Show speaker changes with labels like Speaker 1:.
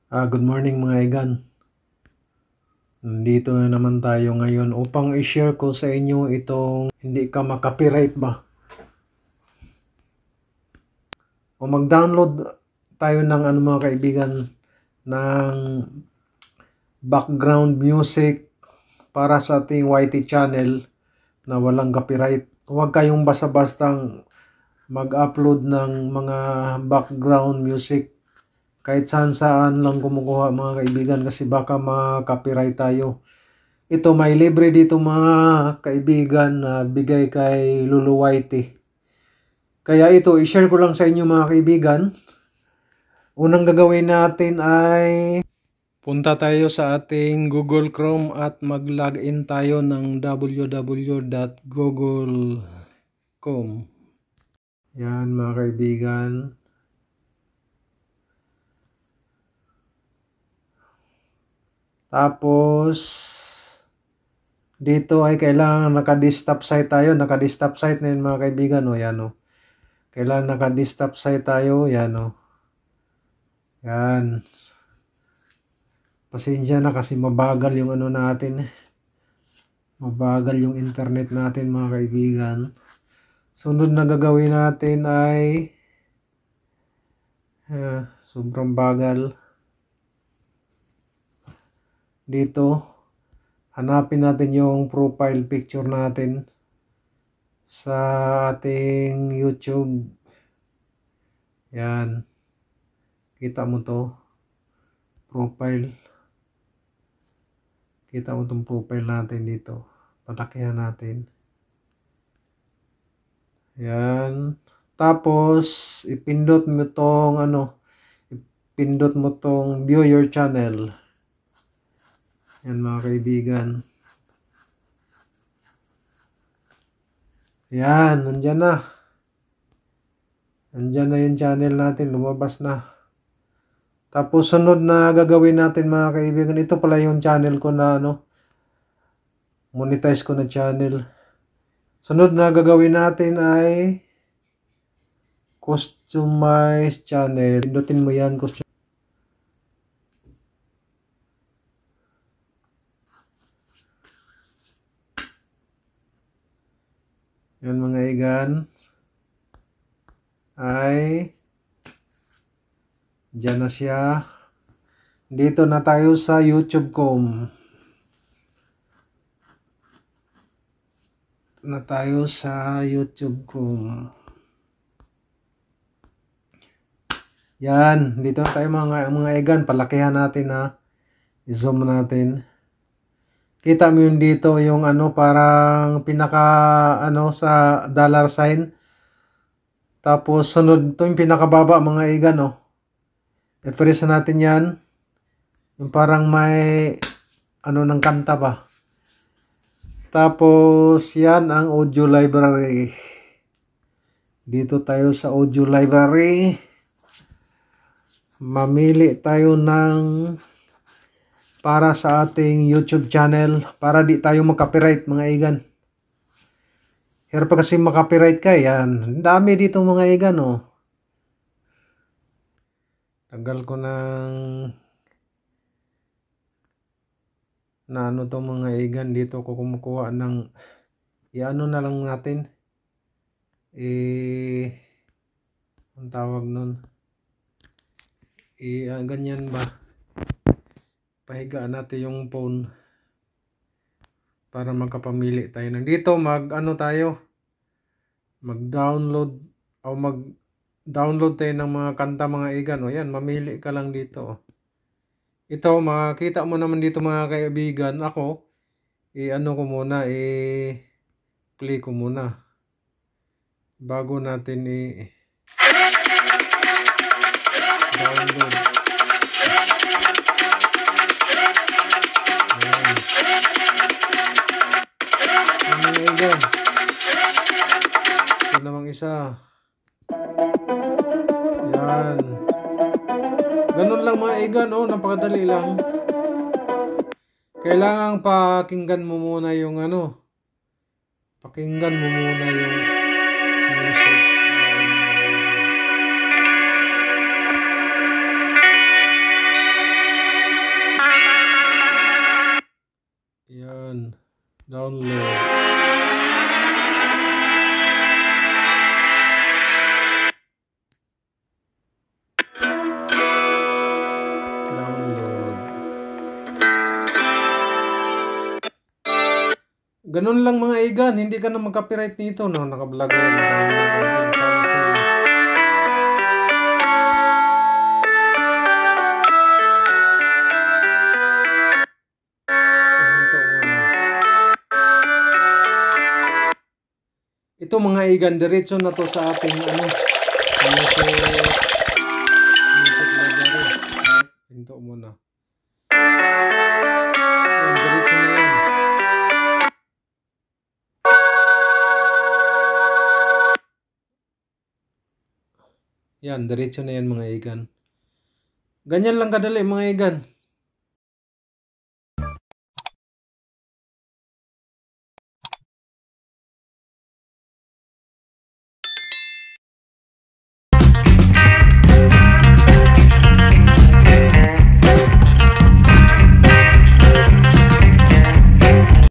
Speaker 1: Good morning mga igan. Nandito na naman tayo ngayon upang i-share ko sa inyo itong hindi ka makapiright ba. O mag-download tayo ng mga kaibigan ng background music para sa ating YT channel na walang copyright. Huwag kayong basta-bastang mag-upload ng mga background music kahit saan lang kumukuha mga kaibigan kasi baka ma-copyright tayo. Ito may libre dito mga kaibigan na bigay kay Lulu Whitey. Kaya ito i-share ko lang sa inyo mga kaibigan. Unang gagawin natin ay punta tayo sa ating Google Chrome at mag-login tayo ng www.google.com. Yan mga kaibigan. Tapos dito ay kailangan naka-desktop site tayo. Naka-desktop site na yun mga kaibigan. O yan o. Kailangan naka-desktop site tayo. Yan o. Yan. Pasensya na kasi mabagal yung natin. Mabagal yung internet natin mga kaibigan. Sunod na gagawin natin ay sobrang bagal. Dito hanapin natin yung profile picture natin sa ating YouTube. Yan. Kita mo to. Profile. Kita mo tong profile natin dito. Palakihan natin. Yan. Tapos ipindot mo tong ipindot mo tong view your channel. Yan mga kaibigan. Yan, nandyan na. Nandyan na yung channel natin, lumabas na. Tapos sunod na gagawin natin mga kaibigan, ito pala yung channel ko na monetize ko na channel. Sunod na gagawin natin ay customize channel. Pindutin mo yan, yan mga igan ay dyan na siya. Dito na tayo sa YouTube.com. Na tayo sa YouTube.com. Yan, dito na tayo mga igan, palakihan natin i-zoom natin. Kita mo yun dito yung parang pinaka sa dollar sign. Tapos sunod to yung pinakababa mga igan i-press natin yan. Yung parang may ng kanta ba. Tapos yan ang audio library. Dito tayo sa audio library. Mamili tayo ng para sa ating YouTube channel para di tayo mag-copyright mga igan. Hirap pa kasi mag-copyright ka yan. Dami dito mga igan Tagal ko ng to mga igan dito ko kumukuha ng na lang natin ang tawag nun ganyan ba, pahigaan natin yung phone para magkapamili tayo nandito tayo mag-download o mag-download tayo ng mga kanta mga igan yan, mamili ka lang dito ito makita mo naman dito mga kaibigan. Ako ko muna play ko muna bago natin download. Mga igan, ito namang isa. Yan, ganun lang mga igan napakadali lang. Kailangan pakinggan mo muna yung pakinggan mo muna yung music. Yan. Download. Ganun lang mga igan, hindi ka na mag-copyright nito, no? Naka-vlog yan. Cancel. Hinto muna. Ito mga igan, diretso na to sa ating music library. Hinto muna. Yan, diretso na yan. Yan, diretso na yan mga igan. Ganyan lang kadali mga igan.